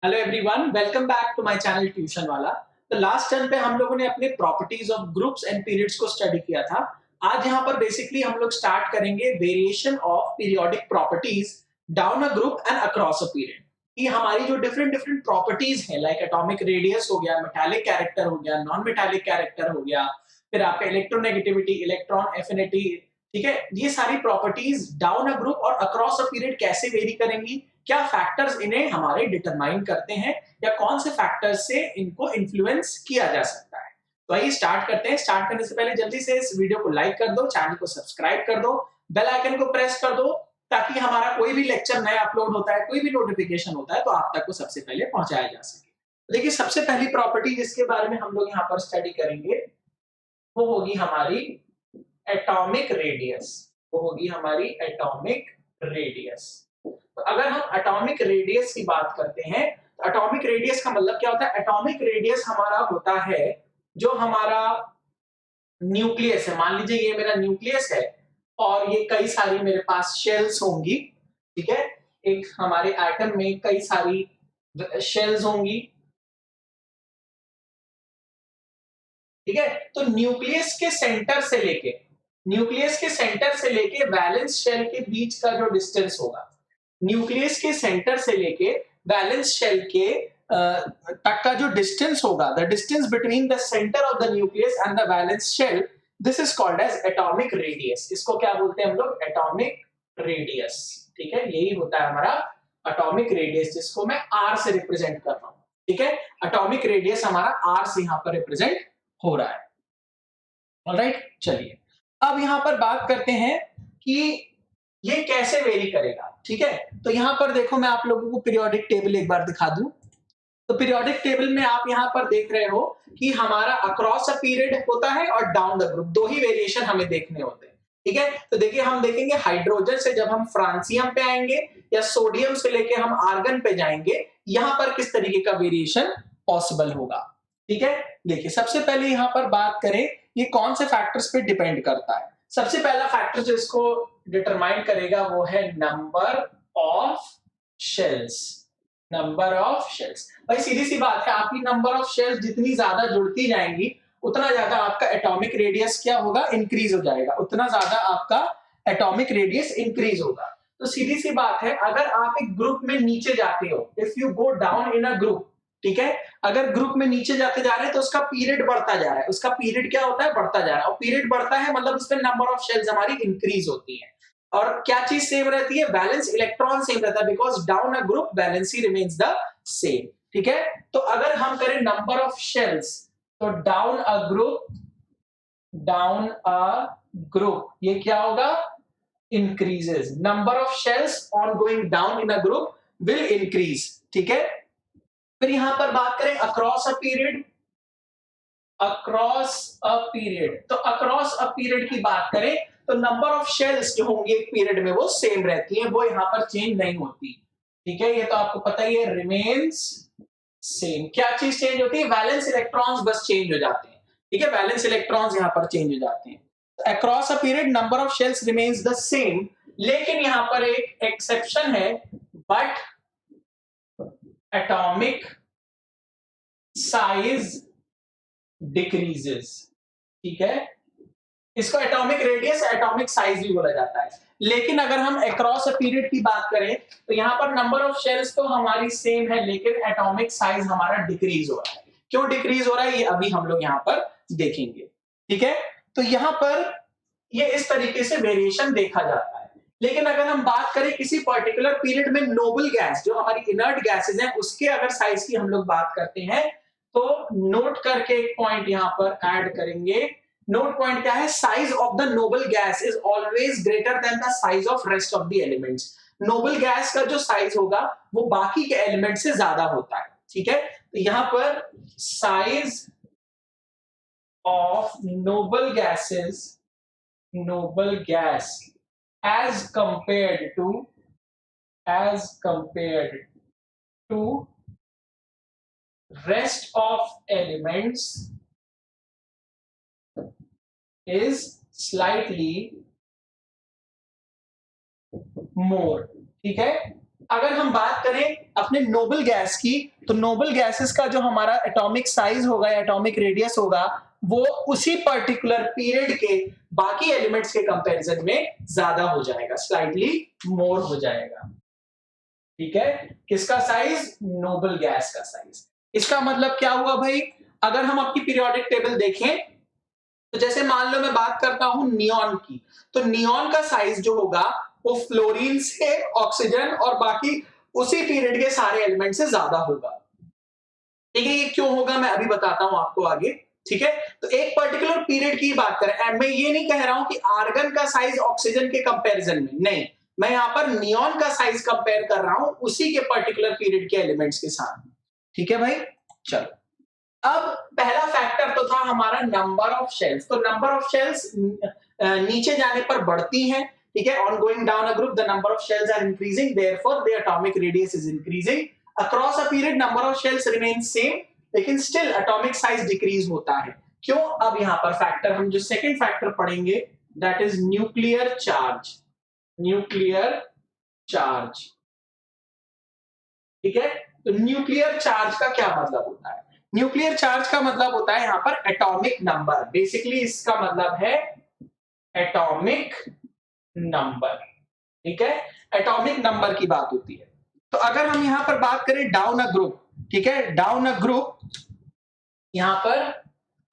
Hello everyone, welcome back to my channel tuition वाला। तो last term पे हम लोगों ने अपने properties of groups and periods को स्टडी किया था। आज यहाँ पर बेसिकली हम लोग स्टार्ट करेंगे variation of periodic properties down a group and across a period. कि हमारी जो डिफरेंट डिफरेंट प्रॉपर्टीज है, लाइक एटॉमिक रेडियस हो गया, मेटालिक कैरेक्टर हो गया, नॉन मेटालिक कैरेक्टर हो गया, फिर आपका इलेक्ट्रोनेगेटिविटी, इलेक्ट्रॉन एफिनिटी, ठीक है, ये सारी प्रॉपर्टीज डाउन अ ग्रुप और अक्रॉस अ पीरियड कैसे वेरी करेंगी, क्या फैक्टर्स इन्हें हमारे डिटरमाइन करते हैं, या कौन से फैक्टर्स से इनको इन्फ्लुएंस किया जा सकता है। तो आइए स्टार्ट करते हैं। स्टार्ट करने से पहले जल्दी से इस वीडियो को लाइक कर दो, चैनल को सब्सक्राइब कर दो, बेल आइकन को प्रेस कर दो, ताकि हमारा कोई भी लेक्चर नया अपलोड होता है, कोई भी नोटिफिकेशन होता है, तो आप तक को सबसे पहले पहुंचाया जा सके। तो देखिए, सबसे पहली प्रॉपर्टी जिसके बारे में हम लोग यहाँ पर स्टडी करेंगे वो होगी हमारी एटॉमिक रेडियस। वो होगी हमारी एटॉमिक रेडियस। तो अगर हम एटॉमिक रेडियस की बात करते हैं, तो एटॉमिक रेडियस का मतलब क्या होता है? एटॉमिक रेडियस हमारा होता है जो हमारा न्यूक्लियस है। मान लीजिए ये मेरा न्यूक्लियस है और ये कई सारी मेरे पास शेल्स होंगी, ठीक है। एक हमारे एटम में कई सारी शेल्स होंगी, ठीक है। तो न्यूक्लियस के सेंटर से लेके वैलेंस शेल के बीच का जो डिस्टेंस होगा, न्यूक्लियस के सेंटर से लेके वैलेंस शेल के तक का जो डिस्टेंस होगा, the distance between the centre of the nucleus and the valence shell, this is called as atomic radius. इसको क्या बोलते हैं हम लोग? एटॉमिक रेडियस, ठीक है। यही होता है हमारा एटॉमिक रेडियस, जिसको मैं आर से रिप्रेजेंट कर रहा हूं, ठीक है। एटॉमिक रेडियस हमारा आर से यहां पर रिप्रेजेंट हो रहा है। ऑलराइट, चलिए अब यहां पर बात करते हैं कि ये कैसे वेरी करेगा, ठीक है। तो यहां पर देखो, मैं आप लोगों को पीरियोडिक टेबल एक बार दिखा दूं। तो पीरियोडिक टेबल में आप यहां पर देख रहे हो कि हमारा अक्रॉस अ पीरियड होता है और डाउन द ग्रुप, दो ही वेरिएशन हमें देखने होते हैं, ठीक है। तो देखिए, हम देखेंगे हाइड्रोजन से जब हम फ्रांसियम पे आएंगे, या सोडियम से लेके हम आर्गन पे जाएंगे, यहां पर किस तरीके का वेरिएशन पॉसिबल होगा, ठीक है। देखिए, सबसे पहले यहां पर बात करें, ये कौन से फैक्टर्स पे डिपेंड करता है। सबसे पहला फैक्टर जो इसको डिटरमाइन करेगा वो है number of shells. Number of shells, भाई सीधी सी बात है, आपकी नंबर ऑफ शेल्स जितनी ज्यादा जुड़ती जाएंगी, उतना ज्यादा आपका एटॉमिक रेडियस क्या होगा? इंक्रीज हो जाएगा। उतना ज्यादा आपका एटॉमिक रेडियस इंक्रीज होगा। तो सीधी सी बात है, अगर आप एक ग्रुप में नीचे जाते हो, if you go down in a group, ठीक है, अगर ग्रुप में नीचे जाते जा रहे हैं तो उसका पीरियड बढ़ता जा रहा है। उसका पीरियड क्या होता है? बढ़ता जा रहा है। और पीरियड बढ़ता है मतलब उसमें नंबर ऑफ शेल्स हमारी इंक्रीज होती है। और क्या चीज सेम रहती है? बैलेंस इलेक्ट्रॉन सेम रहता है, because down a group balance he remains the same, ठीक है। तो अगर हम करें नंबर ऑफ शेल्स, तो डाउन अ ग्रुप ये क्या होगा? Increases. Number of shells on going down in a group will increase, ठीक है। फिर यहां पर बात करें across a period, across a period, तो अक्रॉस अ पीरियड की बात करें तो नंबर ऑफ शेल्स जो होंगी एक पीरियड में वो सेम रहती है, वो यहां पर चेंज नहीं होती, ठीक है। ये तो आपको पता ही है, रिमेन्स सेम। क्या चीज चेंज होती है? वैलेंस इलेक्ट्रॉन्स बस चेंज हो जाते हैं, ठीक है। वैलेंस इलेक्ट्रॉन्स यहां पर चेंज हो जाते हैं। Across a period number of shells remains the same, लेकिन यहां पर एक एक्सेप्शन है, बट एटॉमिक साइज डिक्रीजेस, ठीक है। इसको एटॉमिक रेडियस, एटॉमिक साइज भी बोला जाता है। लेकिन अगर हम अक्रॉस अ पीरियड की बात करें, तो यहां पर नंबर ऑफ शेल्स तो हमारी सेम है, लेकिन एटॉमिक साइज हमारा डिक्रीज हो रहा है। क्यों डिक्रीज हो रहा है, ये अभी हम लोग यहां पर देखेंगे, ठीक है। तो यहां पर ये इस तरीके से वेरिएशन देखा जाता है। लेकिन अगर हम बात करें किसी पर्टिकुलर पीरियड में नोबल गैस, जो हमारी इनर्ट गैसेज हैं, उसके अगर साइज की हम लोग बात करते हैं, तो नोट करके एक पॉइंट यहां पर ऐड करेंगे। नोट पॉइंट क्या है? Size of the noble gas is always greater than the size of rest of the elements. Noble gas का जो साइज होगा वो बाकी के एलिमेंट से ज्यादा होता है, ठीक है। तो यहां पर size of noble gas as compared to rest of elements is slightly more, ठीक है। अगर हम बात करें अपने नोबल गैस की, तो नोबल गैसेस का जो हमारा एटॉमिक साइज होगा या एटॉमिक रेडियस होगा, वो उसी पर्टिकुलर पीरियड के बाकी एलिमेंट्स के कंपैरिजन में ज्यादा हो जाएगा, स्लाइटली मोर हो जाएगा। ठीक है, किसका साइज? नोबल गैस का साइज। इसका मतलब क्या हुआ भाई? अगर हम आपकी पीरियोडिक टेबल देखें, तो जैसे मान लो मैं बात करता हूं नियॉन की, तो नियॉन का साइज जो होगा वो फ्लोरीन से, ऑक्सीजन और बाकी उसी पीरियड के सारे एलिमेंट से ज्यादा होगा। ठीक है, ये क्यों होगा मैं अभी बताता हूं आपको आगे। ठीक है, तो एक पर्टिकुलर पीरियड की बात करें, मैं ये नहीं कह रहा हूं कि आर्गन का साइज ऑक्सीजन के कंपैरिजन में, नहीं, मैं यहां पर नियॉन का साइज कंपेयर कर रहा हूं उसी के पर्टिकुलर पीरियड के एलिमेंट्स के साथ। ठीक है भाई, चलो। अब पहला फैक्टर तो था हमारा नंबर ऑफ शेल्स, तो नंबर ऑफ शेल्स नीचे जाने पर बढ़ती हैं। ठीक है, on going down a group the number of shells are increasing, therefore the atomic radius is increasing. Across a period number of shells remain same, लेकिन still atomic size decrease होता है। क्यों? अब यहां पर फैक्टर हम जो सेकंड फैक्टर पढ़ेंगे, that is nuclear charge. Nuclear charge. ठीक है, तो न्यूक्लियर चार्ज का क्या मतलब होता है? न्यूक्लियर चार्ज का मतलब होता है यहां पर एटॉमिक नंबर। बेसिकली इसका मतलब है एटॉमिक नंबर। ठीक है, एटॉमिक नंबर की बात होती है। तो अगर हम यहां पर बात करें डाउन अ ग्रुप, ठीक है, डाउन अ ग्रुप, यहां पर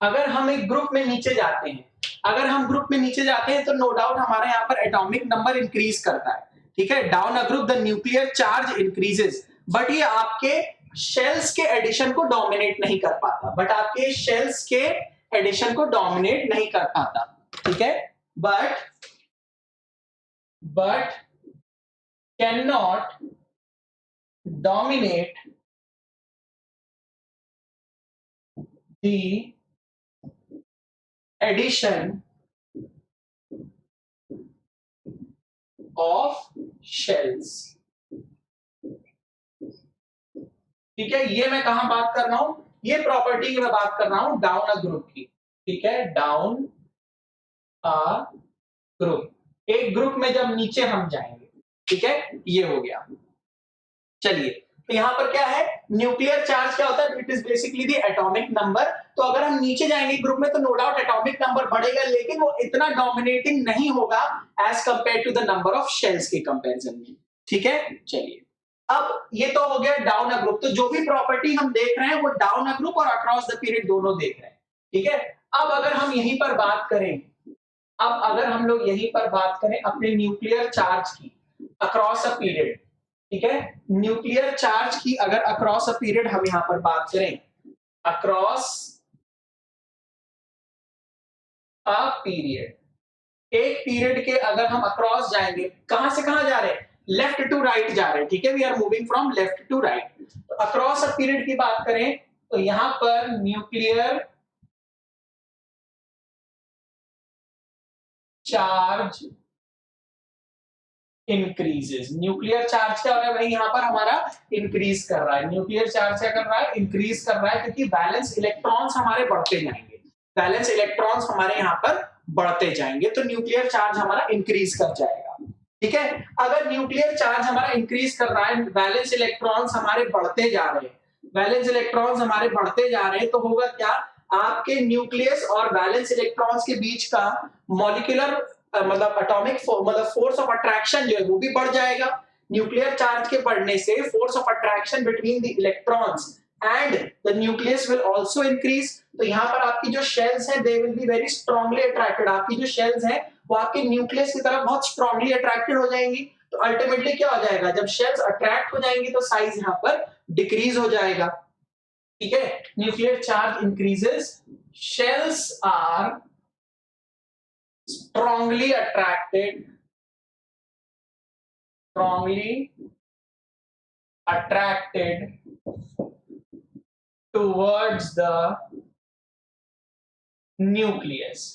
अगर हम एक ग्रुप में नीचे जाते हैं, अगर हम ग्रुप में नीचे जाते हैं तो नो डाउट हमारा यहां पर एटॉमिक नंबर इंक्रीज करता है। ठीक है, down a group the nuclear charge increases, but ये आपके शेल्स के एडिशन को डोमिनेट नहीं कर पाता, बट आपके शेल्स के एडिशन को डोमिनेट नहीं कर पाता। ठीक है, but can not dominate the addition of shells. ठीक है, ये मैं कहां बात कर रहा हूं? ये प्रॉपर्टी की मैं बात कर रहा हूं डाउन अ ग्रुप की। ठीक है, डाउन अ ग्रुप, एक ग्रुप में जब नीचे हम जाएंगे। ठीक है, ये हो गया। चलिए, तो यहां पर क्या है? न्यूक्लियर चार्ज क्या होता है? It is basically the atomic number. तो अगर हम नीचे जाएंगे ग्रुप में तो नो डाउट एटॉमिक नंबर बढ़ेगा, लेकिन वो इतना डोमिनेटिंग नहीं होगा as compare to the number of shells के कंपैरिजन में। ठीक है, चलिए, अब ये तो हो गया डाउन अ ग्रुप। तो जो भी प्रॉपर्टी हम देख रहे हैं वो डाउन अ ग्रुप और अक्रॉस द पीरियड दोनों देख रहे हैं। ठीक है, अब अगर हम यहीं पर बात करें, अब अगर हम लोग यहीं पर बात करें अपने न्यूक्लियर चार्ज की अक्रॉस अ पीरियड। ठीक है, न्यूक्लियर चार्ज की अगर अक्रॉस अ पीरियड हम यहां पर बात करें, अक्रॉस अ पीरियड, एक पीरियड के अगर हम अक्रॉस जाएंगे, कहां से कहां जा रहे हैं? लेफ्ट टू राइट जा रहे हैं। ठीक है, we are moving from left to right. तो अक्रॉस अ पीरियड की बात करें तो यहां पर nuclear charge increases. Nuclear charge क्या हो रहा है भाई? यहां पर हमारा इंक्रीज कर रहा है। न्यूक्लियर चार्ज क्या कर रहा है? इंक्रीज कर रहा है, क्योंकि बैलेंस इलेक्ट्रॉन्स हमारे बढ़ते जाएंगे। बैलेंस इलेक्ट्रॉन्स हमारे यहां पर बढ़ते जाएंगे, तो न्यूक्लियर चार्ज हमारा इंक्रीज कर जाएगा। ठीक है, अगर न्यूक्लियर चार्ज हमारा इंक्रीज कर रहा है, बैलेंस इलेक्ट्रॉन्स हमारे बढ़ते जा रहे हैं, बैलेंस इलेक्ट्रॉन्स हमारे बढ़ते जा रहे हैं, तो होगा क्या? आपके न्यूक्लियस और बैलेंस इलेक्ट्रॉन्स के बीच का मॉलिक्यूलर मतलब एटॉमिक मतलब फोर्स ऑफ अट्रैक्शन जो है वो भी बढ़ जाएगा। न्यूक्लियर चार्ज के बढ़ने से force of attraction between the electrons and the nucleus will also increase. तो यहां पर आपकी जो शेल्स हैं they will be very strongly attracted. आपकी जो शेल्स हैं वो आपके न्यूक्लियस की तरफ बहुत स्ट्रांगली अट्रैक्टेड हो जाएंगी। तो अल्टीमेटली क्या हो जाएगा? जब शेल्स अट्रैक्ट हो जाएंगी तो साइज यहां पर डिक्रीज हो जाएगा। ठीक है, nuclear charge increases, shells are strongly attracted towards the nucleus.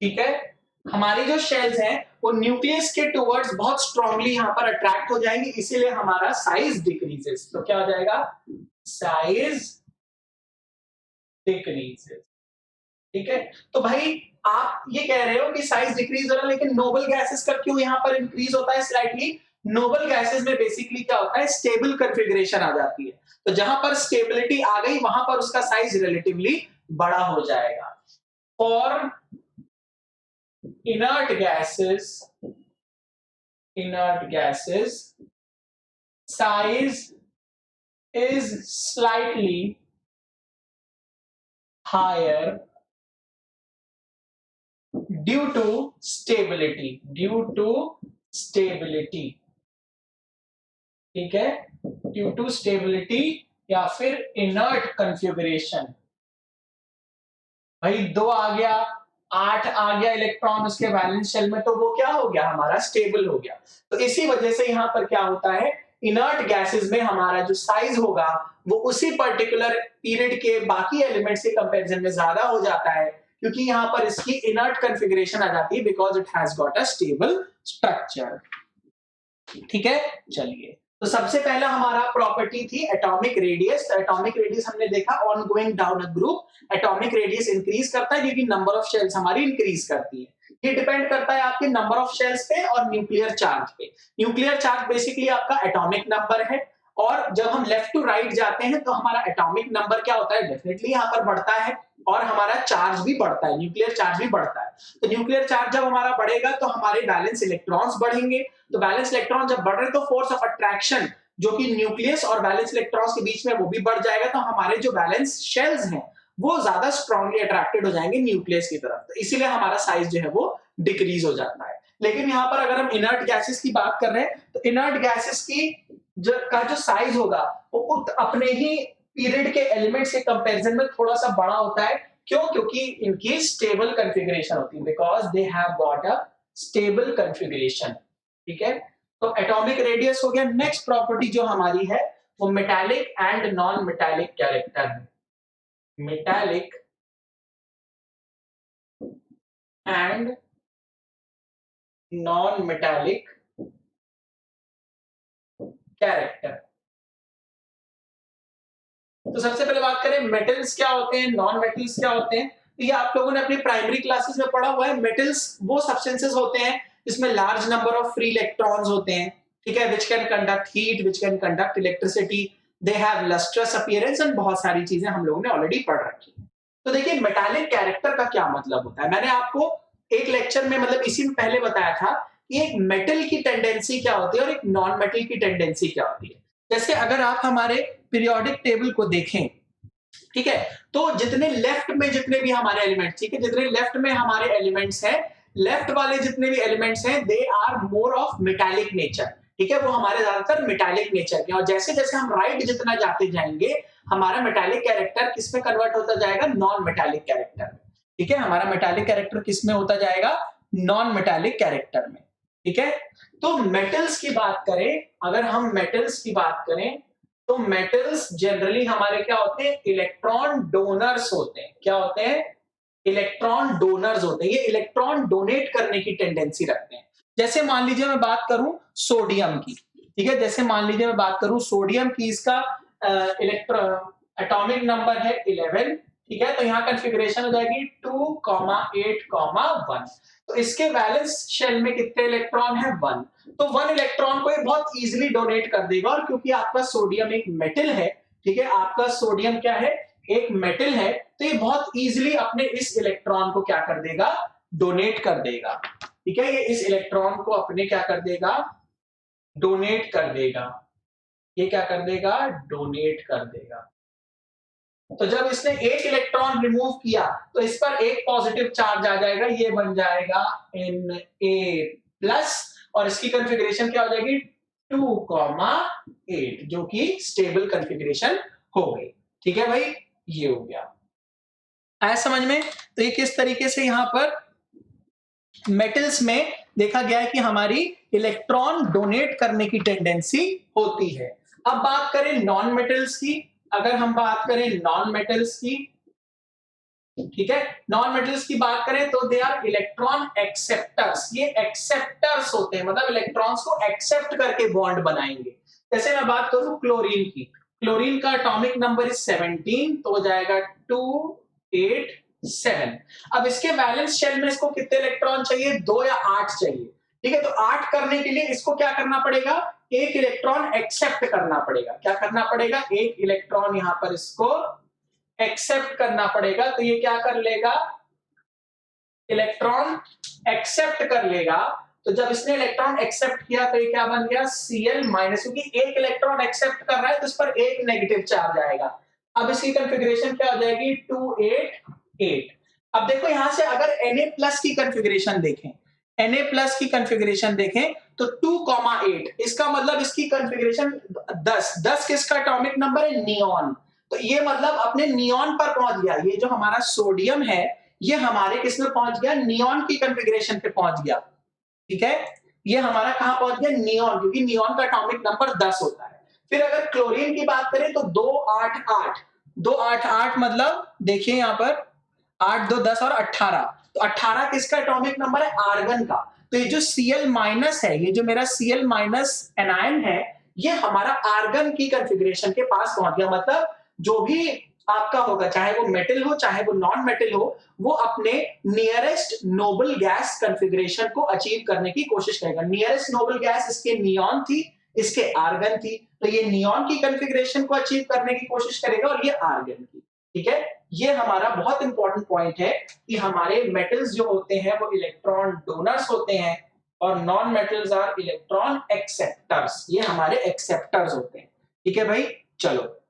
ठीक है, हमारी जो शेल्स हैं वो न्यूक्लियस के टुवर्ड्स बहुत स्ट्रांगली यहां पर अट्रैक्ट हो जाएंगी, इसीलिए हमारा साइज डिक्रीजेस। तो क्या हो जाएगा? Size decreases. ठीक है, तो भाई आप ये कह रहे हो कि साइज डिक्रीज हो रहा है, लेकिन नोबल गैसेस का क्यों यहां पर इंक्रीज होता है स्लाइटली? नोबल गैसेस में बेसिकली क्या होता है, स्टेबल कॉन्फ़िगरेशन आ जाती है। तो जहां पर स्टेबिलिटी आ गई वहां पर उसका साइज रिलेटिवली बड़ा हो जाएगा। For inert gases size is slightly higher due to stability, ठीक है, ड्यू टू स्टेबिलिटी या फिर इनर्ट कॉन्फ़िगरेशन। भाई 2 आ गया, 8 आ गया इलेक्ट्रॉन उसके वैलेंस शेल में, तो वो क्या हो गया, हमारा स्टेबल हो गया। तो इसी वजह से यहां पर क्या होता है, इनर्ट गैसेस में हमारा जो साइज होगा वो उसी पर्टिकुलर पीरियड के बाकी एलिमेंट्स के कंपैरिजन में ज्यादा हो जाता है, क्योंकि यहां पर इसकी इनर्ट कॉन्फ़िगरेशन आ जाती है, because it has got a stable structure. ठीक है, चलिए, तो सबसे पहला हमारा प्रॉपर्टी थी एटॉमिक रेडियस। एटॉमिक रेडियस हमने देखा, on going down a group atomic radius increase करता है क्योंकि नंबर ऑफ शेल्स हमारी इंक्रीज करती है। ये डिपेंड करता है आपके नंबर ऑफ शेल्स पे और न्यूक्लियर चार्ज पे। न्यूक्लियर चार्ज बेसिकली आपका एटॉमिक नंबर है, और जब हम लेफ्ट टू राइट जाते हैं तो हमारा एटॉमिक नंबर क्या होता है, डेफिनेटली यहाँ पर बढ़ता है, और हमारा चार्ज भी बढ़ता है, न्यूक्लियर चार्ज भी बढ़ता है। तो न्यूक्लियर चार्ज जब हमारा बढ़ेगा तो हमारे बैलेंस इलेक्ट्रॉन्स बढ़ेंगे। तो बैलेंस इलेक्ट्रॉन जब बढ़ रहे तो फोर्स ऑफ अट्रैक्शन जो कि न्यूक्लियस और बैलेंस इलेक्ट्रॉन्स के बीच में वो भी बढ़ जाएगा, तो हमारे जो बैलेंस शेल्स हैं वो ज्यादा स्ट्रांगली अट्रैक्टेड हो जाएंगे न्यूक्लियस की तरफ, तो इसीलिए हमारा साइज जो है वो डिक्रीज हो जाता है। लेकिन यहाँ पर अगर हम इनर्ट गैसेस की बात कर रहे हैं तो इनर्ट गैसेस की जो साइज होगा वो अपने ही पीरियड के एलिमेंट्स के कंपैरिजन में थोड़ा सा बड़ा होता है। क्यों? क्योंकि इनकी स्टेबल कॉन्फ़िगरेशन होती है, because they have got a stable configuration. ठीक है, तो एटॉमिक रेडियस हो गया। नेक्स्ट प्रॉपर्टी जो हमारी है वो metallic and non metallic character है। Metallic and non metallic character. तो सबसे पहले बात करें मेटल्स क्या होते हैं, नॉन मेटल्स क्या होते हैं। तो ये आप लोगों ने अपनी प्राइमरी क्लासेस में पढ़ा हुआ है। मेटल्स वो सब्सटेंसेस होते हैं जिसमें large number of free electrons होते हैं, ठीक है, which can conduct heat, which can conduct electricity, they have lustrous appearance and बहुत सारी चीजें हम लोगों ने ऑलरेडी पढ़ रखी है। तो देखिए मेटालिक कैरेक्टर का क्या मतलब होता है, मैंने आपको एक लेक्चर में मतलब इसी में पहले बताया था कि एक मेटल की टेंडेंसी क्या होती है और एक नॉन मेटल की टेंडेंसी क्या होती है। जैसे अगर आप हमारे पीरियोडिक टेबल को देखें, ठीक है, तो जितने लेफ्ट में जितने भी हमारे एलिमेंट्स, ठीक है, जितने लेफ्ट में हमारे एलिमेंट्स हैं, लेफ्ट वाले जितने भी एलिमेंट्स हैं they are more of metallic nature, ठीक है, वो हमारे ज्यादातर मेटालिक नेचर के। और जैसे जैसे हम राइट जितना जाते जाएंगे हमारा मेटालिक कैरेक्टर किस में कन्वर्ट होता जाएगा, नॉन मेटालिक कैरेक्टर में। ठीक है, हमारा मेटालिक कैरेक्टर किस में होता जाएगा, नॉन मेटालिक कैरेक्टर में। ठीक है, तो मेटल्स की बात करें, अगर हम मेटल्स की बात करें तो मेटल्स जनरली हमारे क्या होते हैं, इलेक्ट्रॉन डोनर्स होते हैं। क्या होते हैं, इलेक्ट्रॉन डोनर्स होते हैं, ये इलेक्ट्रॉन डोनेट करने की टेंडेंसी रखते हैं। जैसे मान लीजिए मैं बात करूं सोडियम की, ठीक है, जैसे मान लीजिए मैं बात करूं सोडियम की, इसका इलेक्ट्रॉन एटॉमिक नंबर है 11, ठीक है, तो यहाँ कॉन्फ़िगरेशन हो जाएगी 2,8,1। तो इसके वैलेंस शेल में कितने इलेक्ट्रॉन है, 1। तो 1 इलेक्ट्रॉन को ये बहुत इजीली डोनेट कर देगा, और क्योंकि आपका सोडियम एक मेटल है, ठीक है, आपका सोडियम क्या है, एक मेटल है, तो ये बहुत इजीली अपने इस इलेक्ट्रॉन को क्या कर देगा, डोनेट कर देगा। ठीक है, ये इस इलेक्ट्रॉन को अपने क्या कर देगा, डोनेट कर देगा। ये क्या कर देगा, डोनेट कर देगा। तो जब इसने एक इलेक्ट्रॉन रिमूव किया तो इस पर एक पॉजिटिव चार्ज आ जाएगा, ये बन जाएगा Na+, और इसकी कॉन्फ़िगरेशन क्या हो जाएगी, 2,8, जो कि स्टेबल कॉन्फ़िगरेशन हो गई। ठीक है भाई, ये हो गया, आया समझ में। तो ये किस तरीके से यहाँ पर मेटल्स में देखा गया है कि हमारी इलेक्ट्रॉन डोनेट करने की टेंडेंसी होती है। अब बात करें नॉन मेटल्स की, अगर हम बात करें नॉन मेटल्स की, ठीक है, नॉन मेटल्स की बात करें तो दे आर इलेक्ट्रॉन एक्सेप्टर्स। ये एक्सेप्टर्स होते हैं, मतलब इलेक्ट्रॉन्स को एक्सेप्ट करके बॉन्ड बनाएंगे। जैसे मैं बात करूं क्लोरीन की, क्लोरीन का एटॉमिक नंबर इज 17, तो हो जाएगा 2,8,7। अब इसके वैलेंस शेल में इसको कितने इलेक्ट्रॉन चाहिए, 2 या 8 चाहिए। ठीक है, तो 8 करने के लिए इसको क्या करना पड़ेगा, एक इलेक्ट्रॉन एक्सेप्ट करना पड़ेगा। क्या करना पड़ेगा, एक इलेक्ट्रॉन यहां पर इसको एक्सेप्ट करना पड़ेगा। तो ये क्या कर लेगा, इलेक्ट्रॉन एक्सेप्ट कर लेगा। तो जब इसने इलेक्ट्रॉन एक्सेप्ट किया तो ये क्या बन गया, Cl माइनस, क्योंकि एक इलेक्ट्रॉन एक्सेप्ट कर रहा है तो इस पर एक नेगेटिव चार्ज आएगा। अब इसकी कंफिग्रेशन क्या हो जाएगी, 2 8 8। अब देखो यहां से अगर Na प्लस की कंफिग्रेशन देखें, Na प्लस की कंफिग्रेशन देखें तो 2,8, इसका मतलब इसकी कंफिग्रेशन 10 किसका एटॉमिक नंबर है, नियॉन। तो ये मतलब अपने नियॉन पर पहुंच गया। ये जो हमारा सोडियम है ये हमारे किसमें पहुंच गया, नियॉन की कंफिग्रेशन पे पहुंच गया। ठीक है, ये हमारा कहां पहुंच गया, नियॉन, क्योंकि नियॉन का एटॉमिक नंबर 10 होता है। फिर अगर क्लोरीन की बात करें तो 288 मतलब देखिए यहां पर 8 2 10 और 18, तो 18 किसका एटॉमिक नंबर है, आर्गन का। तो ये जो Cl माइनस है, ये जो मेरा Cl माइनस एनायन है, ये हमारा आर्गन की कंफिग्रेशन के पास पहुंच गया। मतलब जो भी आपका होगा, चाहे वो मेटल हो चाहे वो नॉन मेटल हो, वो अपने नियरेस्ट नोबल गैस कंफिग्रेशन को अचीव करने की कोशिश करेगा। नियरेस्ट नोबल गैस इसके नियॉन थी, इसके आर्गन थी, तो ये नियॉन की कंफिग्रेशन को अचीव करने की कोशिश करेगा और ये आर्गन की। ठीक है, ये हमारा बहुत इंपॉर्टेंट पॉइंट है कि हमारे मेटल्स जो होते हैं वो इलेक्ट्रॉन डोनर्स होते हैं और non metals are electron acceptors, ये हमारे एक्सेप्टर्स होते हैं। ठीक है भाई, चलो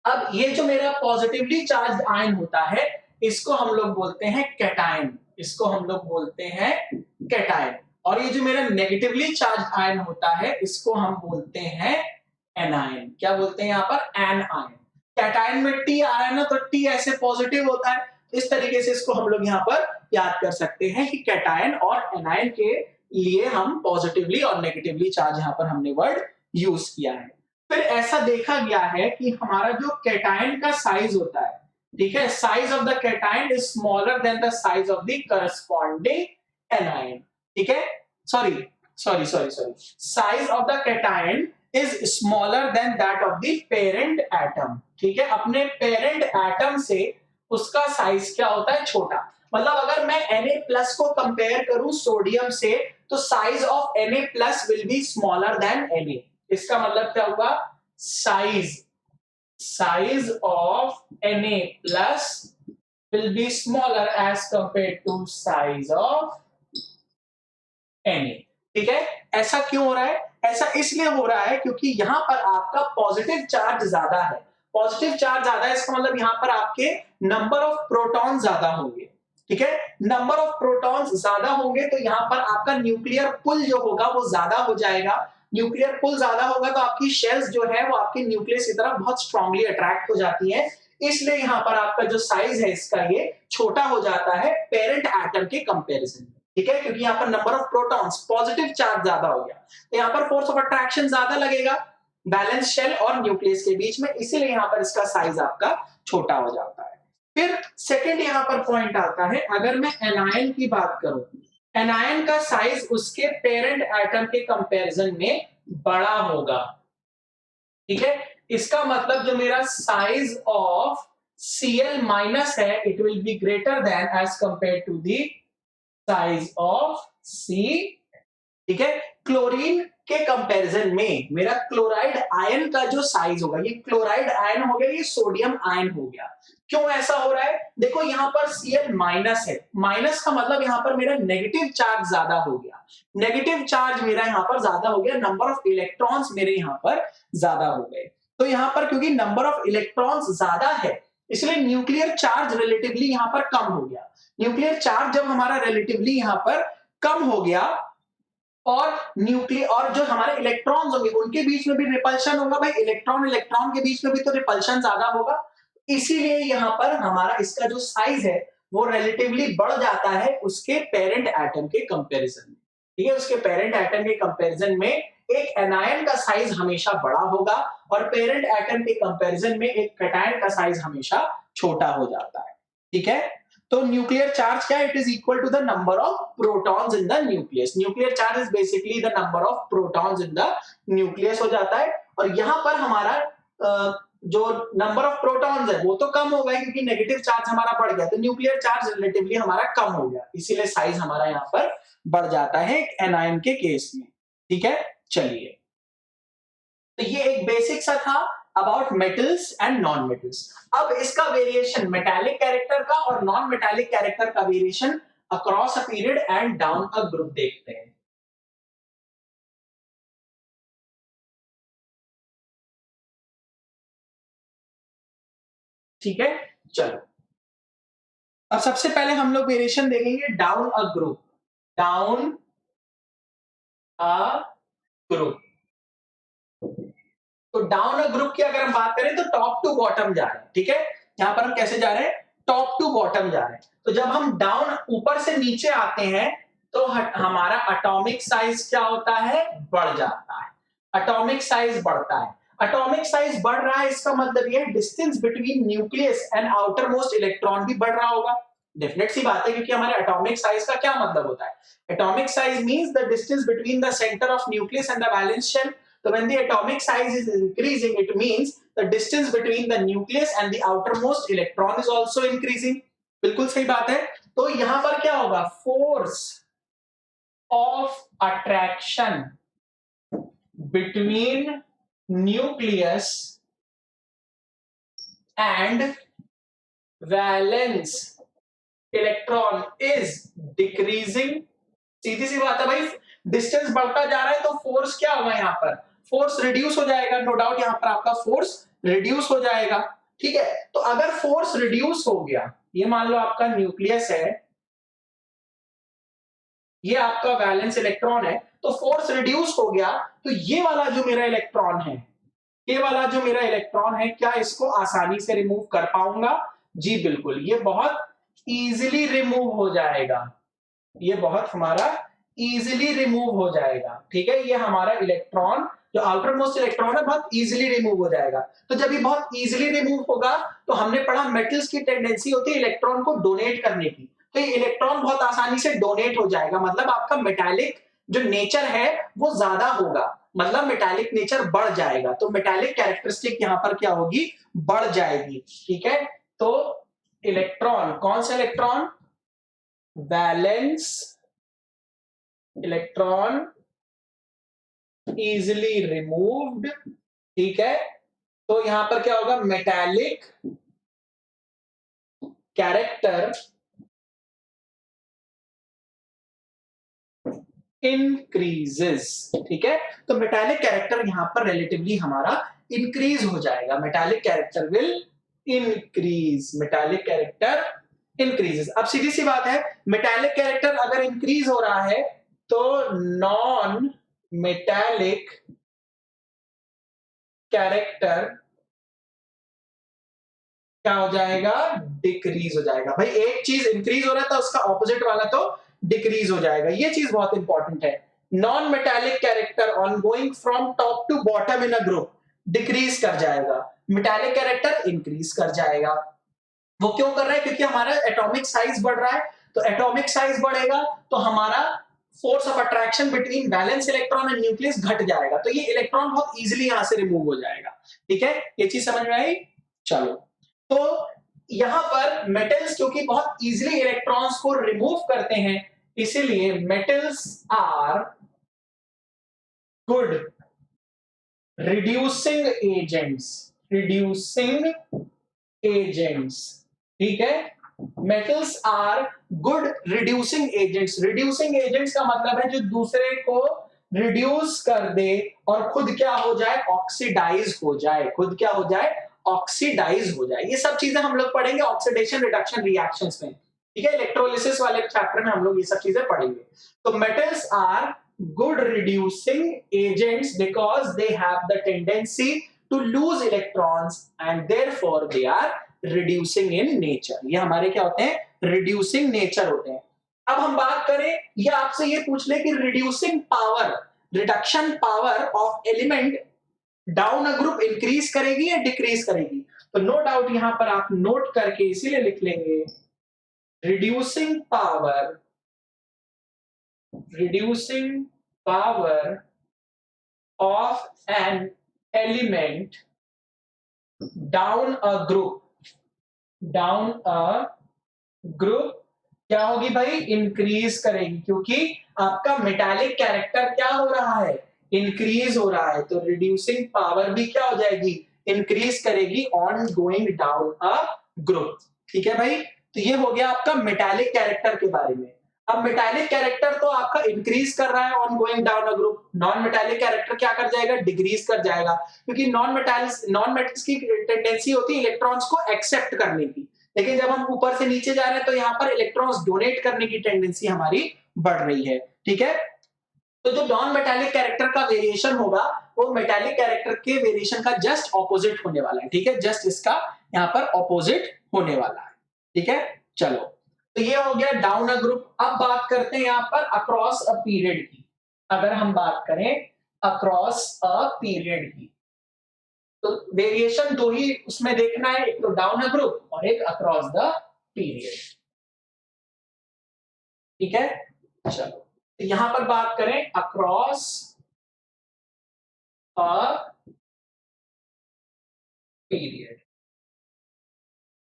अब ये जो मेरा पॉजिटिवली चार्ज आयन होता है इसको हम लोग बोलते हैं कैटायन, इसको हम लोग बोलते हैं कैटायन। और ये जो मेरा नेगेटिवली चार्ज आयन होता है इसको हम बोलते हैं एनायन। क्या बोलते हैं यहाँ पर, एन आयन। कैटायन में टी आ रहा है ना, तो टी ऐसे पॉजिटिव होता है, इस तरीके से इसको हम लोग यहाँ पर याद कर सकते हैं कि कैटायन और एनायन के लिए हम पॉजिटिवली और नेगेटिवली चार्ज यहाँ पर हमने वर्ड यूज किया है। फिर ऐसा देखा गया है कि हमारा जो कैटायन का साइज होता है, ठीक है, size of the cation is smaller than the size of the corresponding anion. ठीक है, sorry size of the cation is smaller than that of the parent atom. ठीक है, अपने पेरेंट एटम से उसका साइज क्या होता है, छोटा। मतलब अगर मैं Na प्लस को कंपेयर करूं सोडियम से तो size of Na plus will be smaller than Na। इसका मतलब क्या होगा, size of Na plus will be smaller as compare to size of Na। ठीक है, ऐसा क्यों हो रहा है, ऐसा इसलिए हो रहा है क्योंकि यहां पर आपका पॉजिटिव चार्ज ज्यादा है। पॉजिटिव चार्ज ज्यादा है इसका मतलब यहां पर आपके नंबर ऑफ प्रोटॉन ज्यादा होंगे। ठीक है, नंबर ऑफ प्रोटॉन्स ज्यादा होंगे तो यहां पर आपका न्यूक्लियर पुल जो होगा वो ज्यादा हो जाएगा। न्यूक्लियर पुल ज्यादा होगा तो आपकी शेल्स जो है वो आपके न्यूक्लियस की तरफ बहुत स्ट्रांगली अट्रैक्ट हो जाती है, इसलिए यहां पर आपका जो साइज है इसका ये छोटा हो जाता है पेरेंट एटम के कंपैरिजन में। ठीक है, क्योंकि यहाँ पर number of protons, positive charge ज्यादा हो गया तो यहाँ पर फोर्स ऑफ अट्रैक्शन ज्यादा लगेगा बैलेंस शेल और न्यूक्लियस के बीच में, इसीलिए यहाँ पर इसका साइज आपका छोटा हो जाता है। फिर सेकंड यहाँ पर पॉइंट आता है, अगर मैं एनायन की बात करूं, एनायन का साइज उसके पेरेंट एटम के कंपैरिजन में बड़ा होगा। ठीक है, इसका मतलब जो मेरा साइज ऑफ Cl माइनस है it will be greater than as compare to the size of C। ठीक है, क्लोरीन के कंपैरिजन में मेरा क्लोराइड आयन का जो साइज होगा, ये क्लोराइड आयन हो गया, ये सोडियम आयन हो गया। क्यों ऐसा हो रहा है, देखो यहां पर Cl माइनस है, माइनस का मतलब यहां पर मेरा नेगेटिव चार्ज ज्यादा हो गया, नेगेटिव चार्ज मेरा यहां पर ज्यादा हो गया, नंबर ऑफ इलेक्ट्रॉन्स मेरे यहां पर ज्यादा हो गए। तो यहां पर क्योंकि नंबर ऑफ इलेक्ट्रॉन्स ज्यादा है इसलिए न्यूक्लियर चार्ज रिलेटिवली यहां पर कम हो गया। न्यूक्लियर चार्ज जब हमारा रिलेटिवली यहां पर कम हो गया और न्यूक्लियर और जो हमारे इलेक्ट्रॉन्स होंगे उनके बीच में भी रिपल्शन होगा। भाई इलेक्ट्रॉन इलेक्ट्रॉन के बीच में भी तो रिपल्शन ज्यादा होगा, इसीलिए यहां पर हमारा इसका जो साइज है वो रिलेटिवली बढ़ जाता है उसके पेरेंट एटम के कंपैरिजन में। ठीक है, उसके पेरेंट एटम के कंपैरिजन में एक एनायन का साइज हमेशा बड़ा होगा और पेरेंट एटम के कंपैरिजन में एक कैटायन का साइज हमेशा छोटा हो जाता है। ठीक है, तो न्यूक्लियर चार्ज क्या है, it is equal to the number of protons in the nucleus. Nuclear charge is basically the number of protons in the nucleus हो जाता है। और यहां पर हमारा जो नंबर ऑफ प्रोटॉन्स है वो तो कम हो गए क्योंकि नेगेटिव चार्ज हमारा बढ़ गया, तो न्यूक्लियर चार्ज रिलेटिवली हमारा कम हो गया, इसीलिए साइज हमारा यहाँ पर बढ़ जाता है एनायन के केस में। ठीक है, चलिए, तो ये एक बेसिक सा था about metals and non metals. अब इसका वेरिएशन मेटालिक कैरेक्टर का और नॉन मेटालिक कैरेक्टर का variation across a period and down a group देखते हैं। ठीक है, चलो, अब सबसे पहले हम लोग वेरिएशन देखेंगे down a group. Down a group, तो डाउन अ ग्रुप की अगर हम बात करें तो टॉप टू बॉटम जा रहे हैं। ठीक है, यहां पर हम कैसे जा रहे हैं, टॉप टू बॉटम जा रहे हैं। तो जब हम डाउन ऊपर से नीचे आते हैं तो हमारा एटॉमिक साइज क्या होता है, बढ़ जाता है। एटॉमिक साइज बढ़ता है, एटॉमिक साइज बढ़ रहा है, इसका मतलब ये distance between nucleus and outer most electron भी बढ़ रहा होगा। डेफिनेट सी बात है, क्योंकि हमारे एटॉमिक साइज का क्या मतलब होता है, atomic size means the distance between the centre of nucleus and the valence shell. So when the atomic size is increasing, it means the distance between the nucleus and the outermost electron is also increasing. बिल्कुल सही बात है। तो यहां पर क्या होगा, force of attraction between nucleus and valence electron is decreasing. सीधी सी बात है भाई, डिस्टेंस बढ़ता जा रहा है तो फोर्स क्या होगा, यहाँ पर फोर्स रिड्यूस हो जाएगा, नो डाउट यहाँ पर आपका फोर्स रिड्यूस हो जाएगा। ठीक है, तो अगर फोर्स रिड्यूस हो गया, ये मान लो आपका न्यूक्लियस है, ये आपका वैलेंस इलेक्ट्रॉन है, तो फोर्स रिड्यूस हो गया, तो ये वाला जो मेरा इलेक्ट्रॉन है, ये वाला जो मेरा इलेक्ट्रॉन है, क्या इसको आसानी से रिमूव कर पाऊंगा? जी बिल्कुल, ये बहुत इजीली रिमूव हो जाएगा, ये बहुत हमारा इजीली रिमूव हो जाएगा। ठीक है, ये हमारा इलेक्ट्रॉन जो आउटर मोस्ट इलेक्ट्रॉन है बहुत इजीली रिमूव हो जाएगा। तो जब ये बहुत इजीली रिमूव होगा, तो हमने पढ़ा मेटल्स की टेंडेंसी होती है इलेक्ट्रॉन को डोनेट करने की, तो ये इलेक्ट्रॉन बहुत आसानी से डोनेट हो जाएगा, मतलब आपका मेटालिक जो नेचर है वो ज्यादा होगा, मतलब मेटालिक नेचर बढ़ जाएगा, तो मेटालिक कैरेक्टरिस्टिक यहां पर क्या होगी, बढ़ जाएगी। ठीक है, तो इलेक्ट्रॉन, कौन सा electron, valence electron easily removed. ठीक है, तो यहां पर क्या होगा, मेटालिक कैरेक्टर इंक्रीजेस। ठीक है, तो मेटालिक कैरेक्टर यहां पर रिलेटिवली हमारा इंक्रीज हो जाएगा, metallic character will increase, metallic character increases. अब सीधी सी बात है, मेटालिक कैरेक्टर अगर इंक्रीज हो रहा है तो नॉन मेटालिक कैरेक्टर क्या हो जाएगा, डिक्रीज हो जाएगा। भाई एक चीज इंक्रीज हो रहा था, उसका ऑपोजिट वाला तो डिक्रीज हो जाएगा, ये चीज बहुत इंपॉर्टेंट है। Non metallic character on going from top to bottom in a group decrease कर जाएगा, मेटालिक कैरेक्टर इंक्रीज कर जाएगा। वो क्यों कर रहा है, क्योंकि हमारा एटॉमिक साइज बढ़ रहा है, तो एटॉमिक साइज बढ़ेगा तो हमारा force of attraction between valence electron and nucleus घट जाएगा, तो ये इलेक्ट्रॉन बहुत इजीली यहां से रिमूव हो जाएगा। ठीक है, ये चीज समझ में आई। चलो, तो यहां पर मेटल्स क्योंकि बहुत इजीली इलेक्ट्रॉन्स को रिमूव करते हैं, इसीलिए metals are good reducing agents, reducing agents. ठीक है, metals are good reducing agents. Reducing agents का मतलब है जो दूसरे को रिड्यूस कर दे और खुद क्या हो जाए, ऑक्सीडाइज हो जाए, खुद क्या हो जाए, ऑक्सीडाइज हो जाए। ये सब चीजें हम लोग पढ़ेंगे ऑक्सीडेशन रिडक्शन रिएक्शंस में। ठीक है, इलेक्ट्रोलिसिस वाले चैप्टर में हम लोग ये सब चीजें पढ़ेंगे। तो metals are good reducing agents because they have the tendency to lose electrons and therefore they are reducing in nature. ये हमारे क्या होते हैं, रिड्यूसिंग नेचर होते हैं। अब हम बात करें, ये आपसे ये पूछ ले कि reducing power, reduction power of element down a group increase करेगी या डिक्रीज करेगी, तो नो डाउट यहां पर आप नोट करके इसीलिए लिख लेंगे, reducing power, reducing power of an element down a group क्या होगी भाई, इंक्रीज करेगी, क्योंकि आपका मेटालिक कैरेक्टर क्या हो रहा है, इंक्रीज हो रहा है, तो रिड्यूसिंग पावर भी क्या हो जाएगी, इंक्रीज करेगी on going down a group. ठीक है भाई, तो ये हो गया आपका मेटालिक कैरेक्टर के बारे में। अब मेटालिक कैरेक्टर तो आपका इंक्रीज कर रहा है on going down a group, non metallic character क्या कर जाएगा, डिक्रीज कर जाएगा, क्योंकि नॉन मेटल्स की टेंडेंसी होती है इलेक्ट्रॉन्स को एक्सेप्ट करने की, लेकिन जब हम ऊपर से नीचे जा रहे हैं तो यहाँ पर इलेक्ट्रॉन्स डोनेट करने की टेंडेंसी हमारी बढ़ रही है। ठीक है, तो जो नॉन मेटालिक कैरेक्टर का वेरिएशन होगा वो मेटालिक कैरेक्टर के वेरिएशन का जस्ट ऑपोजिट होने वाला है। ठीक है, जस्ट इसका यहाँ पर ऑपोजिट होने वाला है। ठीक है, चलो, तो ये हो गया डाउन अ ग्रुप। अब बात करते हैं यहाँ पर अक्रॉस अ पीरियड की। अगर हम बात करें अक्रॉस अ पीरियड की, तो वेरिएशन दो ही उसमें देखना है, एक तो डाउन अ ग्रुप और एक अक्रॉस द पीरियड। ठीक है, चलो, तो यहां पर बात करें across a period.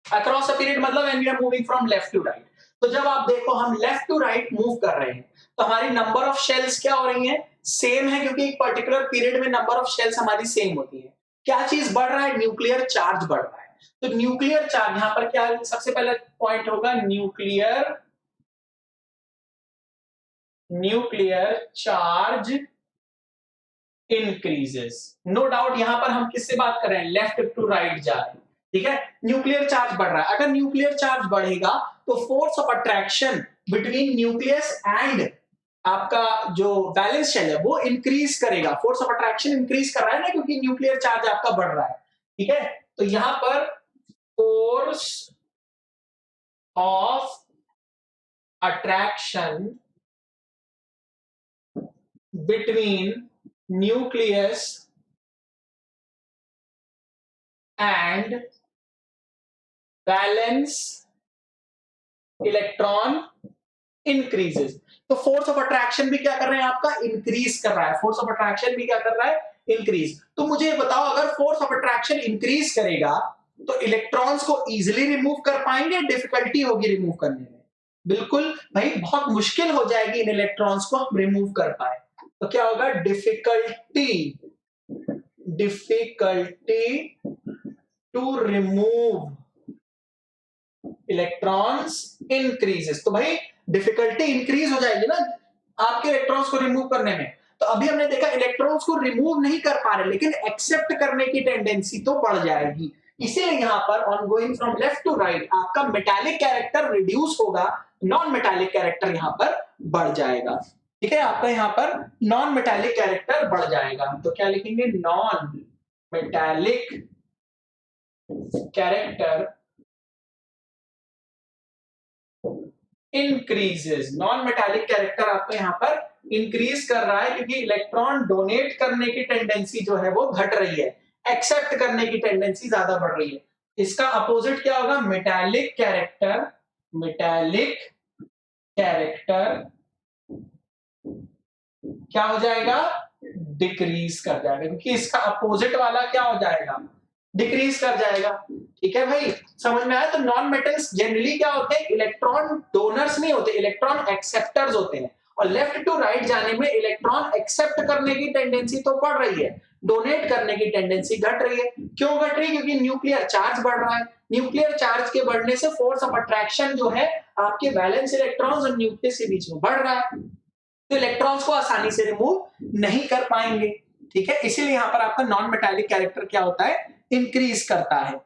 Across a period मतलब when we are moving from left to right. तो जब आप देखो हम लेफ्ट टू राइट मूव कर रहे हैं तो हमारी नंबर ऑफ शेल्स क्या हो रही हैं, सेम है, क्योंकि एक पर्टिकुलर पीरियड में नंबर ऑफ शेल्स हमारी सेम होती है। क्या चीज बढ़ रहा है, न्यूक्लियर चार्ज बढ़ रहा है। तो न्यूक्लियर चार्ज यहां पर क्या सबसे पहले पॉइंट होगा, nuclear charge increases. No doubt यहां पर हम किससे बात कर रहे हैं, लेफ्ट टू राइट जा रहे हैं। ठीक है, न्यूक्लियर चार्ज बढ़ रहा है। अगर न्यूक्लियर चार्ज बढ़ेगा तो force of attraction between nucleus and आपका जो बैलेंस शेल है वो इंक्रीज करेगा। फोर्स ऑफ अट्रैक्शन इंक्रीज कर रहा है ना, क्योंकि न्यूक्लियर चार्ज आपका बढ़ रहा है। ठीक है, तो यहां पर force of attraction between nucleus and balance electron increases. तो फोर्स ऑफ अट्रैक्शन भी क्या कर रहे हैं आपका, इंक्रीज कर रहा है। फोर्स ऑफ अट्रैक्शन भी क्या कर रहा है, इंक्रीज। तो मुझे बताओ, अगर फोर्स ऑफ अट्रैक्शन इंक्रीज करेगा तो इलेक्ट्रॉन्स को इजीली रिमूव कर पाएंगे, डिफिकल्टी होगी रिमूव करने में। बिल्कुल भाई, बहुत मुश्किल हो जाएगी इन इलेक्ट्रॉन्स को हम रिमूव कर पाए। तो क्या होगा, difficulty to remove electrons increases. तो भाई डिफिकल्टी इंक्रीज हो जाएगी ना आपके इलेक्ट्रॉन्स को रिमूव करने में। तो अभी हमने देखा इलेक्ट्रॉन्स को रिमूव नहीं कर पा रहे, लेकिन एक्सेप्ट करने की टेंडेंसी तो बढ़ जाएगी। इसीलिए यहां पर on going from left to right आपका मेटालिक कैरेक्टर रिड्यूस होगा, नॉन मेटालिक कैरेक्टर यहां पर बढ़ जाएगा। ठीक है, आपका यहां पर नॉन मेटालिक कैरेक्टर बढ़ जाएगा। तो क्या लिखेंगे, non metallic character increases. Non metallic character आपको यहां पर इंक्रीज कर रहा है, क्योंकि इलेक्ट्रॉन डोनेट करने की टेंडेंसी जो है वो घट रही है, एक्सेप्ट करने की टेंडेंसी ज्यादा बढ़ रही है। इसका अपोजिट क्या होगा, मेटालिक कैरेक्टर क्या हो जाएगा, डिक्रीज कर जाएगा, क्योंकि इसका अपोजिट वाला क्या हो जाएगा, डिक्रीज कर जाएगा। ठीक है भाई, समझ में आया। तो नॉन मेटल्स जनरली क्या होते हैं, इलेक्ट्रॉन डोनर्स नहीं होते, इलेक्ट्रॉन एक्सेप्टर्स होते हैं। और लेफ्ट टू राइट जाने में इलेक्ट्रॉन एक्सेप्ट करने की टेंडेंसी तो बढ़ रही है, डोनेट करने की टेंडेंसी घट रही है। क्यों घट रही है, क्योंकि न्यूक्लियर चार्ज बढ़ रहा है। न्यूक्लियर चार्ज के बढ़ने से फोर्स ऑफ अट्रैक्शन जो है आपके वैलेंस इलेक्ट्रॉन्स और न्यूक्लियस के बीच में बढ़ रहा है, तो इलेक्ट्रॉन्स को आसानी से रिमूव नहीं कर पाएंगे। ठीक है, इसीलिए यहां पर आपका नॉन मेटालिक कैरेक्टर क्या होता है, इंक्रीज करता है।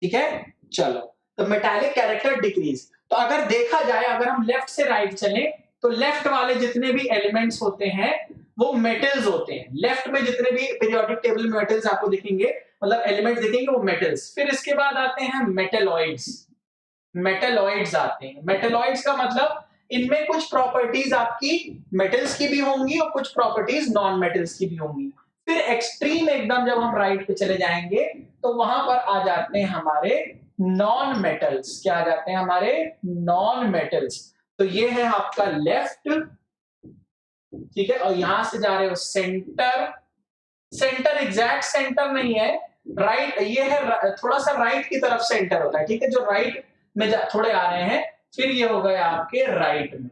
ठीक है, चलो, तो मेटालिक कैरेक्टर डिक्रीज। तो अगर देखा जाए, अगर हम लेफ्ट से राइट चले तो लेफ्ट वाले जितने भी एलिमेंट्स होते हैं वो मेटल्स होते हैं। लेफ्ट में जितने भी पीरियोडिक टेबल में मेटल्स आपको दिखेंगे, मतलब एलिमेंट्स दिखेंगे, वो मेटल्स। फिर इसके बाद आते हैं मेटेलॉइड्स। मेटेलॉइड्स आते हैं। मेटेलॉइड्स का मतलब इनमें कुछ प्रॉपर्टीज आपकी मेटल्स की भी होंगी और कुछ प्रॉपर्टीज नॉन मेटल्स की भी होंगी। फिर एक्सट्रीम एकदम जब हम राइट पे चले जाएंगे तो वहां पर आ जाते हैं हमारे नॉन मेटल्स। क्या आ जाते हैं हमारे नॉन मेटल्स। तो ये है आपका लेफ्ट, ठीक है, और यहां से जा रहे हो सेंटर। सेंटर एग्जैक्ट सेंटर नहीं है, राइट, ये है थोड़ा सा राइट की तरफ से एंटर होता है, ठीक है, जो राइट में थोड़े आ रहे हैं, फिर ये हो गया आपके राइट में,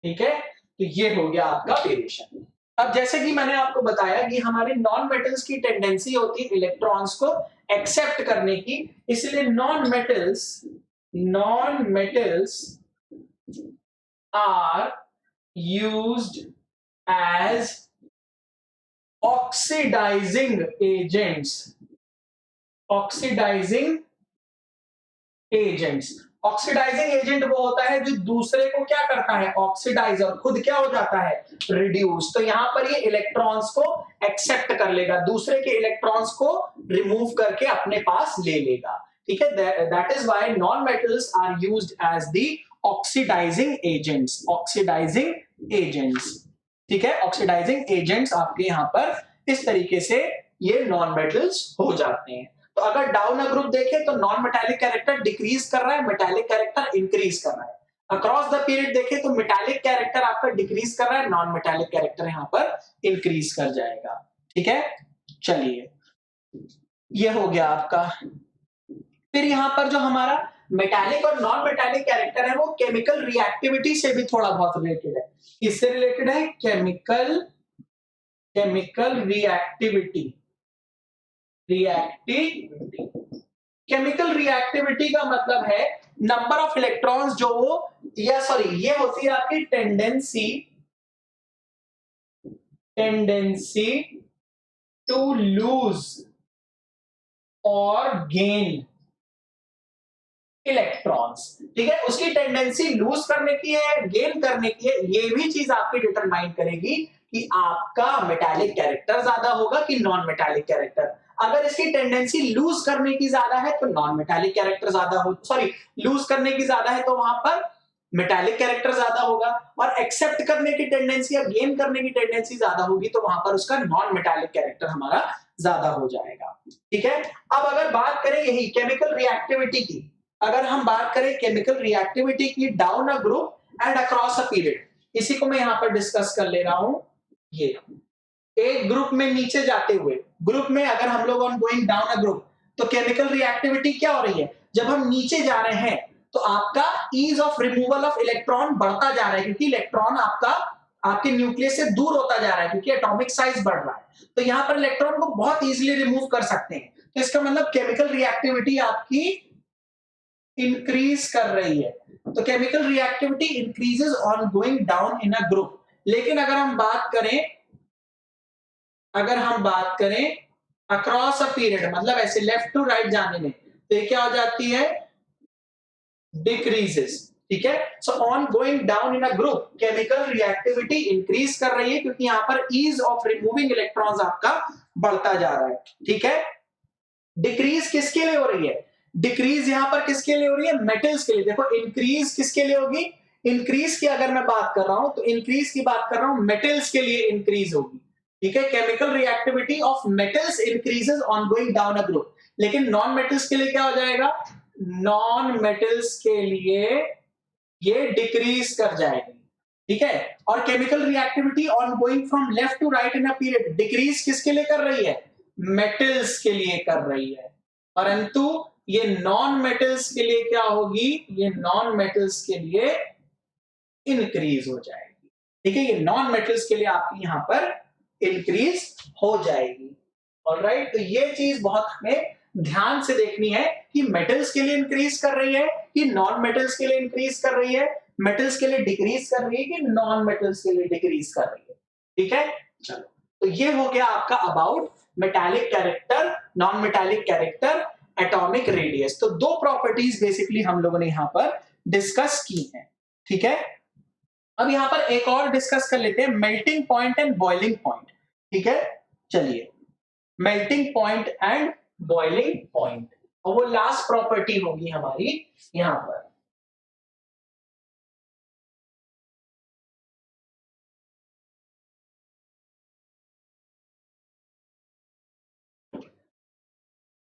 ठीक है, तो ये हो गया आपका वेरिएशन। अब जैसे कि मैंने आपको बताया कि हमारे नॉन मेटल्स की टेंडेंसी होती है इलेक्ट्रॉन्स को एक्सेप्ट करने की, इसलिए non metals are used as oxidising agents. Oxidising agents, oxidising agent वो होता है जो दूसरे को क्या करता है, ऑक्सीडाइज, और खुद क्या हो जाता है, रिड्यूस। तो यहां पर ये इलेक्ट्रॉन्स को एक्सेप्ट कर लेगा, दूसरे के इलेक्ट्रॉन्स को रिमूव करके अपने पास ले लेगा, ठीक है। That is why non metals are used as the oxidising agents. Oxidising agents, ठीक है, ऑक्सीडाइजिंग एजेंट्स आपके यहां पर इस तरीके से ये नॉन मेटल्स हो जाते हैं। तो अगर डाउन अ ग्रुप देखें तो नॉन मेटालिक कैरेक्टर डिक्रीज कर रहा है, मेटालिक कैरेक्टर इंक्रीज कर रहा है। अक्रॉस द पीरियड देखें तो मेटालिक कैरेक्टर आपका डिक्रीज कर रहा है, नॉन मेटालिक कैरेक्टर यहां पर इंक्रीज कर जाएगा, ठीक है। चलिए, ये हो गया आपका। फिर यहां पर जो हमारा मेटालिक और नॉन मेटालिक कैरेक्टर है वो केमिकल रिएक्टिविटी से भी थोड़ा बहुत रिलेटेड है। किससे रिलेटेड है, केमिकल रिएक्टिविटी। केमिकल रिएक्टिविटी का मतलब है नंबर ऑफ इलेक्ट्रॉन्स जो वो, या सॉरी, ये होती है आपकी टेंडेंसी टू लूज और गेन इलेक्ट्रॉन्स, ठीक है। उसकी टेंडेंसी लूज करने की है, गेन करने की है, ये भी चीज आपकी डिटरमाइन करेगी कि आपका मेटालिक कैरेक्टर ज्यादा होगा कि नॉन मेटालिक कैरेक्टर। अगर इसकी टेंडेंसी लूज करने की ज्यादा है तो नॉन मेटालिक कैरेक्टर ज्यादा हो, सॉरी, लूज करने की ज्यादा है तो वहां पर मेटालिक कैरेक्टर ज्यादा होगा, और एक्सेप्ट करने की टेंडेंसी या गेन करने की टेंडेंसी ज्यादा होगी तो वहां पर उसका नॉन मेटालिक कैरेक्टर हमारा ज्यादा हो जाएगा, ठीक है। अब अगर बात करें यही केमिकल रिएक्टिविटी की, अगर हम बात करें केमिकल रिएक्टिविटी की down a group and across a period, इसी को मैं यहां पर डिस्कस कर ले रहा हूं। ये एक ग्रुप में नीचे जाते हुए, ग्रुप में अगर हम लोग on going down a group, तो केमिकल रिएक्टिविटी क्या हो रही है, जब हम नीचे जा रहे हैं तो आपका ease of removal of electron बढ़ता जा रहा है, क्योंकि इलेक्ट्रॉन आपका आपके न्यूक्लियस से दूर होता जा रहा है, क्योंकि एटॉमिक साइज बढ़ रहा है, तो यहां पर इलेक्ट्रॉन को बहुत इजीली रिमूव कर सकते हैं। तो इसका मतलब केमिकल रिएक्टिविटी आपकी इंक्रीज कर रही है। तो chemical reactivity increases on going down in a group. लेकिन अगर हम बात करें अक्रॉस अ पीरियड, मतलब ऐसे लेफ्ट टू राइट जाने में, तो ये क्या हो जाती है, डिक्रीजेस, ठीक है। So on going down in a group chemical reactivity increase कर रही है, क्योंकि यहां पर ईज ऑफ रिमूविंग इलेक्ट्रॉन्स आपका बढ़ता जा रहा है, ठीक है। डिक्रीज किसके लिए हो रही है, डिक्रीज यहां पर किसके लिए हो रही है, मेटल्स के लिए। देखो, इंक्रीज किसके लिए होगी, इंक्रीज की अगर मैं बात कर रहा हूं तो इंक्रीज की बात कर रहा हूं मेटल्स के लिए इंक्रीज होगी, ठीक है। Chemical reactivity of metals increases on going down a group. लेकिन नॉन मेटल्स के लिए क्या हो जाएगा, नॉन मेटल्स के लिए ये डिक्रीज कर जाएगी, ठीक है। और chemical reactivity on going from left to right in a period decrease किसके लिए कर रही है, मेटल्स के लिए कर रही है, परंतु ये नॉन मेटल्स के लिए क्या होगी, ये नॉन मेटल्स के लिए इंक्रीज हो जाएगी, ठीक है। ये नॉन मेटल्स के लिए आपकी यहां पर इंक्रीज हो जाएगी, ऑलराइट। तो ये चीज बहुत हमें ध्यान से देखनी है कि मेटल्स के लिए इंक्रीज कर रही है कि नॉन मेटल्स के लिए इंक्रीज कर रही है, मेटल्स के लिए डिक्रीज कर रही है कि नॉन मेटल्स के लिए डिक्रीज कर रही है, ठीक है। चलो, तो ये हो गया आपका about metallic character, non metallic character, atomic radius. तो दो प्रॉपर्टीज बेसिकली हम लोगों ने यहां पर डिस्कस की हैं, ठीक है। अब यहां पर एक और डिस्कस कर लेते हैं, melting point and boiling point, ठीक है। चलिए, melting point and boiling point, और वो लास्ट प्रॉपर्टी होगी हमारी यहां पर।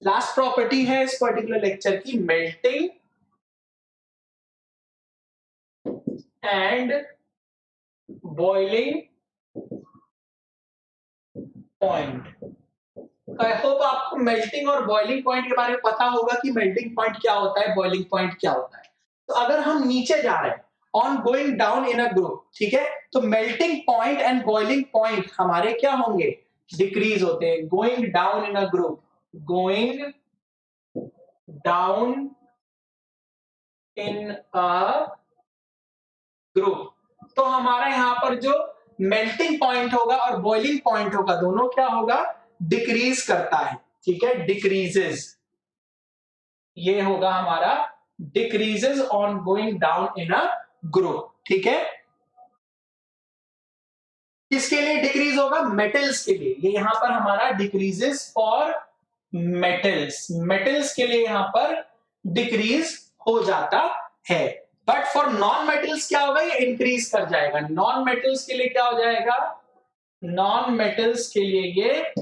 लास्ट प्रॉपर्टी है इस पर्टिकुलर लेक्चर की, melting and boiling point. I hope आपको मेल्टिंग और बॉइलिंग पॉइंट के बारे में पता होगा कि मेल्टिंग पॉइंट क्या होता है, बॉइलिंग पॉइंट क्या होता है। तो अगर हम नीचे जा रहे हैं on going down in a group, ठीक है, तो melting point and boiling point हमारे क्या होंगे, डिक्रीज होते हैं। Going down in a group, going down in a group, तो हमारा यहां पर जो मेल्टिंग पॉइंट होगा और बॉइलिंग पॉइंट होगा दोनों क्या होगा, डिक्रीज करता है, ठीक है, डिक्रीजेस, ये होगा हमारा decreases on going down in a group, ठीक है। किसके लिए डिक्रीज होगा, मेटल्स के लिए, ये यहां पर हमारा डिक्रीजेस फॉर मेटल्स, मेटल्स के लिए यहां पर डिक्रीज हो जाता है। बट फॉर नॉन मेटल्स क्या होगा, ये इंक्रीज कर जाएगा। नॉन मेटल्स के लिए क्या हो जाएगा, नॉन मेटल्स के लिए ये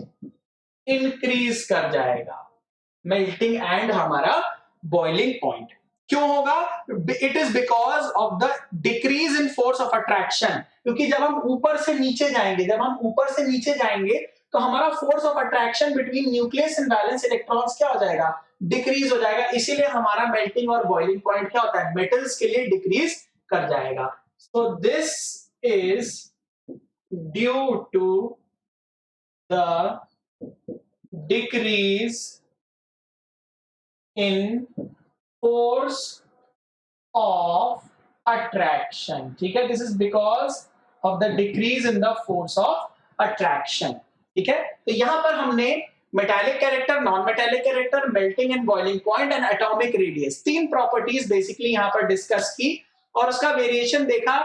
इंक्रीज कर जाएगा, मेल्टिंग एंड हमारा बॉइलिंग पॉइंट। क्यों होगा, it is because of the decrease in force of attraction, क्योंकि जब हम ऊपर से नीचे जाएंगे, जब हम ऊपर से नीचे जाएंगे तो हमारा force of attraction between nucleus and valence electrons क्या हो जाएगा, डिक्रीज हो जाएगा। इसीलिए हमारा मेल्टिंग और बॉइलिंग पॉइंट क्या होता है, मेटल्स के लिए डिक्रीज कर जाएगा। So this is due to the decrease in force of attraction, ठीक है, this is because of the decrease in the force of attraction, ठीक है। तो यहां पर हमने metallic character, non metallic character, melting and boiling point and atomic radius, तीन properties basically यहां पर डिस्कस की और उसका वेरिएशन देखा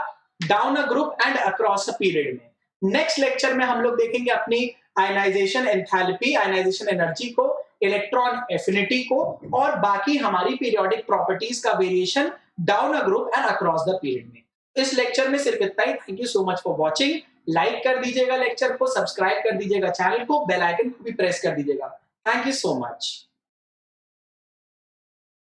down a group and across a period में। नेक्स्ट लेक्चर में हम लोग देखेंगे अपनी आयनाइजेशन एंथैल्पी, आयनाइजेशन एनर्जी को, इलेक्ट्रॉन एफिनिटी को और बाकी हमारी पीरियोडिक प्रॉपर्टीज का variation down a group and across the period में। इस लेक्चर में सिर्फ इतना ही। Thank you so much for watching. Like कर दीजिएगा लेक्चर को, सब्सक्राइब कर दीजिएगा चैनल को, बेल आइकन को भी प्रेस कर दीजिएगा। Thank you so much.